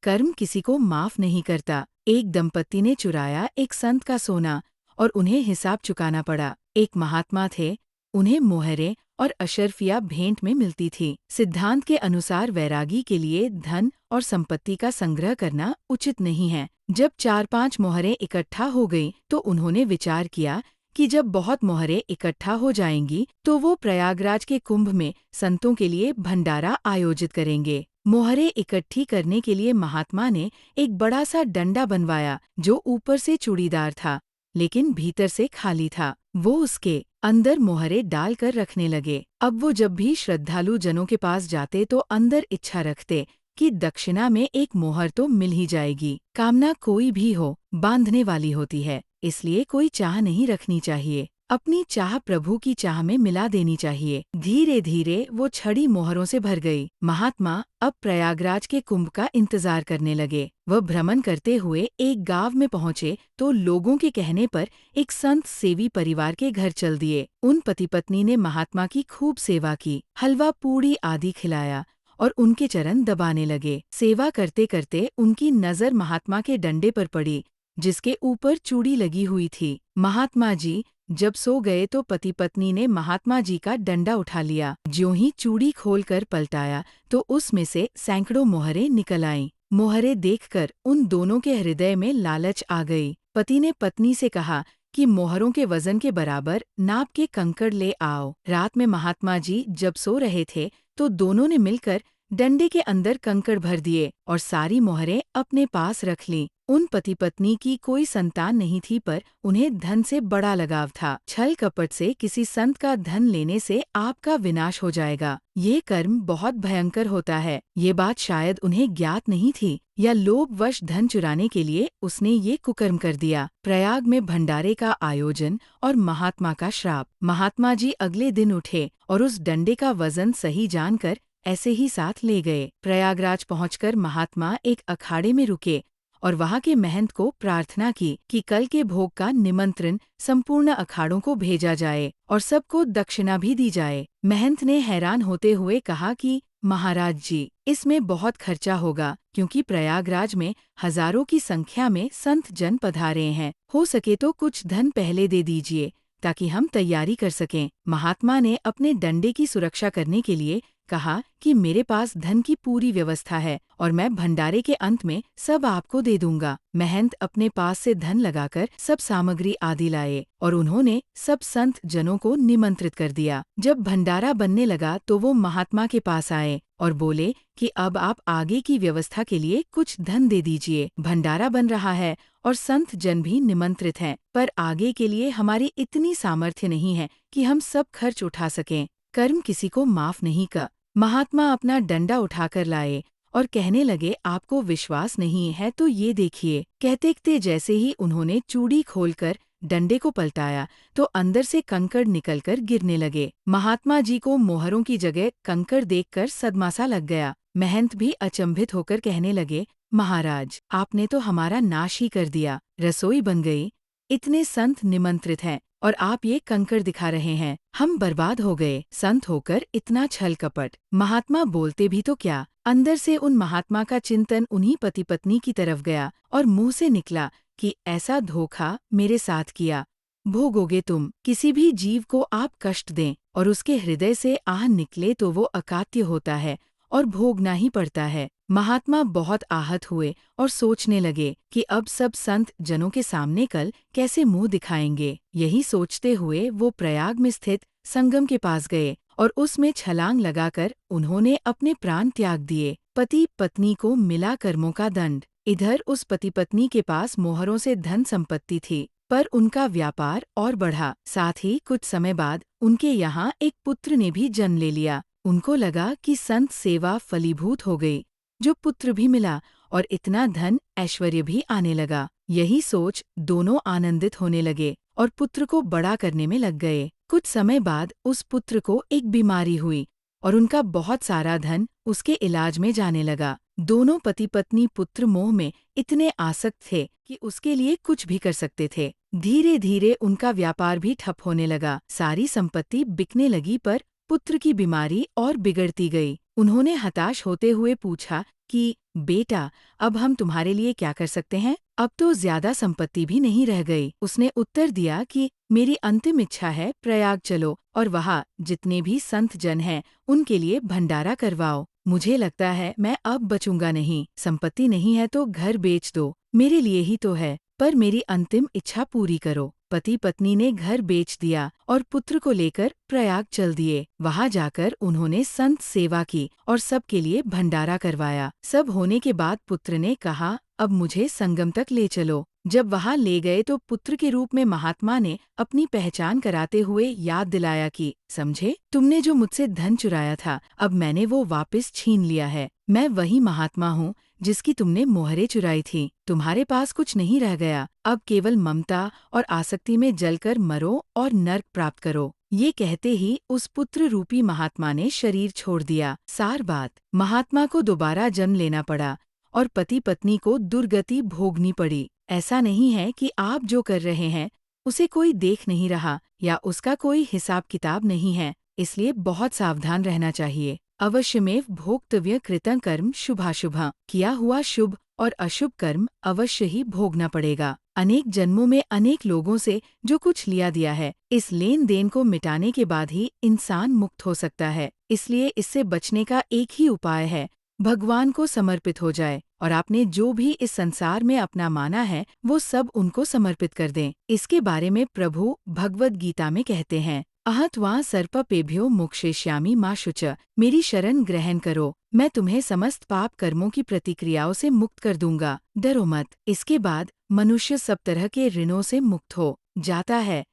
कर्म किसी को माफ नहीं करता। एक दंपति ने चुराया एक संत का सोना और उन्हें हिसाब चुकाना पड़ा। एक महात्मा थे, उन्हें मोहरें और अशर्फिया भेंट में मिलती थी। सिद्धांत के अनुसार वैरागी के लिए धन और संपत्ति का संग्रह करना उचित नहीं है। जब 4-5 मोहरें इकट्ठा हो गईं तो उन्होंने विचार किया कि जब बहुत मोहरें इकट्ठा हो जाएंगी तो वो प्रयागराज के कुंभ में संतों के लिए भंडारा आयोजित करेंगे। मोहरें इकट्ठी करने के लिए महात्मा ने एक बड़ा सा डंडा बनवाया जो ऊपर से चूड़ीदार था लेकिन भीतर से खाली था। वो उसके अंदर मोहरें डालकर रखने लगे। अब वो जब भी श्रद्धालु जनों के पास जाते तो अंदर इच्छा रखते कि दक्षिणा में एक मोहर तो मिल ही जाएगी। कामना कोई भी हो बांधने वाली होती है, इसलिए कोई चाह नहीं रखनी चाहिए। अपनी चाह प्रभु की चाह में मिला देनी चाहिए। धीरे धीरे वो छड़ी मोहरों से भर गई। महात्मा अब प्रयागराज के कुंभ का इंतजार करने लगे। वह भ्रमण करते हुए एक गांव में पहुंचे तो लोगों के कहने पर एक संत सेवी परिवार के घर चल दिए। उन पति पत्नी ने महात्मा की खूब सेवा की, हलवा पूड़ी आदि खिलाया और उनके चरण दबाने लगे। सेवा करते करते उनकी नजर महात्मा के डंडे पर पड़ी जिसके ऊपर चूड़ी लगी हुई थी। महात्मा जी जब सो गए तो पति पत्नी ने महात्मा जी का डंडा उठा लिया। ज्यों ही चूड़ी खोलकर पलटाया तो उसमें से सैकड़ों मोहरें निकल आईं। मोहरें देखकर उन दोनों के हृदय में लालच आ गई। पति ने पत्नी से कहा कि मोहरों के वजन के बराबर नाप के कंकड़ ले आओ। रात में महात्मा जी जब सो रहे थे तो दोनों ने मिलकर डंडे के अंदर कंकड़ भर दिए और सारी मोहरें अपने पास रख लीं। उन पति पत्नी की कोई संतान नहीं थी पर उन्हें धन से बड़ा लगाव था। छल कपट से किसी संत का धन लेने से आपका विनाश हो जाएगा। ये कर्म बहुत भयंकर होता है। ये बात शायद उन्हें ज्ञात नहीं थी या लोभवश धन चुराने के लिए उसने ये कुकर्म कर दिया। प्रयाग में भंडारे का आयोजन और महात्मा का श्राप। महात्मा जी अगले दिन उठे और उस डंडे का वजन सही जानकर ऐसे ही साथ ले गए। प्रयागराज पहुंचकर महात्मा एक अखाड़े में रुके और वहां के महंत को प्रार्थना की कि कल के भोग का निमंत्रण संपूर्ण अखाड़ों को भेजा जाए और सबको दक्षिणा भी दी जाए। महंत ने हैरान होते हुए कहा कि महाराज जी, इसमें बहुत खर्चा होगा क्योंकि प्रयागराज में हजारों की संख्या में संत जन पधारे हैं। हो सके तो कुछ धन पहले दे दीजिए ताकि हम तैयारी कर सकें। महात्मा ने अपने डंडे की सुरक्षा करने के लिए कहा कि मेरे पास धन की पूरी व्यवस्था है और मैं भंडारे के अंत में सब आपको दे दूंगा। महंत अपने पास से धन लगाकर सब सामग्री आदि लाए और उन्होंने सब संत जनों को निमंत्रित कर दिया। जब भंडारा बनने लगा तो वो महात्मा के पास आए और बोले कि अब आप आगे की व्यवस्था के लिए कुछ धन दे दीजिए। भंडारा बन रहा है और संत जन भी निमंत्रित हैं, पर आगे के लिए हमारी इतनी सामर्थ्य नहीं है कि हम सब खर्च उठा सकें। कर्म किसी को माफ नहीं कर। महात्मा अपना डंडा उठाकर लाए और कहने लगे, आपको विश्वास नहीं है तो ये देखिए। कहते कहते जैसे ही उन्होंने चूड़ी खोलकर डंडे को पलटाया तो अंदर से कंकड़ निकलकर गिरने लगे। महात्मा जी को मोहरों की जगह कंकड़ देखकर सदमा सा लग गया। महंत भी अचंभित होकर कहने लगे, महाराज, आपने तो हमारा नाश ही कर दिया। रसोई बन गई, इतने संत निमंत्रित हैं और आप ये कंकड़ दिखा रहे हैं। हम बर्बाद हो गए। संत होकर इतना छल कपट। महात्मा बोलते भी तो क्या, अंदर से उन महात्मा का चिंतन उन्हीं पति पत्नी की तरफ गया और मुंह से निकला कि ऐसा धोखा मेरे साथ किया, भोगोगे तुम। किसी भी जीव को आप कष्ट दें और उसके हृदय से आह निकले तो वो अकात्य होता है और भोगना ही पड़ता है। महात्मा बहुत आहत हुए और सोचने लगे कि अब सब संत जनों के सामने कल कैसे मुंह दिखाएंगे। यही सोचते हुए वो प्रयाग में स्थित संगम के पास गए और उसमें छलांग लगाकर उन्होंने अपने प्राण त्याग दिए। पति पत्नी को मिला कर्मों का दंड। इधर उस पति पत्नी के पास मोहरों से धन संपत्ति थी, पर उनका व्यापार और बढ़ा। साथ ही कुछ समय बाद उनके यहाँ एक पुत्र ने भी जन्म ले लिया। उनको लगा कि संत सेवा फलीभूत हो गई, जो पुत्र भी मिला और इतना धन ऐश्वर्य भी आने लगा। यही सोच दोनों आनंदित होने लगे और पुत्र को बड़ा करने में लग गए। कुछ समय बाद उस पुत्र को एक बीमारी हुई और उनका बहुत सारा धन उसके इलाज में जाने लगा। दोनों पति पत्नी पुत्र मोह में इतने आसक्त थे कि उसके लिए कुछ भी कर सकते थे। धीरे धीरे उनका व्यापार भी ठप होने लगा। सारी संपत्ति बिकने लगी पर पुत्र की बीमारी और बिगड़ती गई। उन्होंने हताश होते हुए पूछा कि बेटा, अब हम तुम्हारे लिए क्या कर सकते हैं? अब तो ज्यादा संपत्ति भी नहीं रह गई। उसने उत्तर दिया कि मेरी अंतिम इच्छा है, प्रयाग चलो और वहाँ जितने भी संत जन हैं उनके लिए भंडारा करवाओ। मुझे लगता है मैं अब बचूंगा नहीं। संपत्ति नहीं है तो घर बेच दो, मेरे लिए ही तो है, पर मेरी अंतिम इच्छा पूरी करो। पति पत्नी ने घर बेच दिया और पुत्र को लेकर प्रयाग चल दिए। वहां जाकर उन्होंने संत सेवा की और सबके लिए भंडारा करवाया। सब होने के बाद पुत्र ने कहा, अब मुझे संगम तक ले चलो। जब वहां ले गए तो पुत्र के रूप में महात्मा ने अपनी पहचान कराते हुए याद दिलाया कि समझे, तुमने जो मुझसे धन चुराया था, अब मैंने वो वापस छीन लिया है। मैं वही महात्मा हूँ जिसकी तुमने मोहरें चुराई थी। तुम्हारे पास कुछ नहीं रह गया, अब केवल ममता और आसक्ति में जलकर मरो और नर्क प्राप्त करो। ये कहते ही उस पुत्र रूपी महात्मा ने शरीर छोड़ दिया। सार बात, महात्मा को दोबारा जन्म लेना पड़ा और पति पत्नी को दुर्गति भोगनी पड़ी। ऐसा नहीं है कि आप जो कर रहे हैं उसे कोई देख नहीं रहा या उसका कोई हिसाब किताब नहीं है, इसलिए बहुत सावधान रहना चाहिए। अवश्यमेव भोक्तव्य कृतं कर्म शुभाशुभः, किया हुआ शुभ और अशुभ कर्म अवश्य ही भोगना पड़ेगा। अनेक जन्मों में अनेक लोगों से जो कुछ लिया दिया है, इस लेन देन को मिटाने के बाद ही इंसान मुक्त हो सकता है। इसलिए इससे बचने का एक ही उपाय है, भगवान को समर्पित हो जाए और आपने जो भी इस संसार में अपना माना है वो सब उनको समर्पित कर दें। इसके बारे में प्रभु भगवद गीता में कहते हैं, अहत्वा सर्पपेभ्यो मोक्षयिष्यामि मा शुच, मेरी शरण ग्रहण करो, मैं तुम्हें समस्त पाप कर्मों की प्रतिक्रियाओं से मुक्त कर दूंगा, डरो मत। इसके बाद मनुष्य सब तरह के ऋणों से मुक्त हो जाता है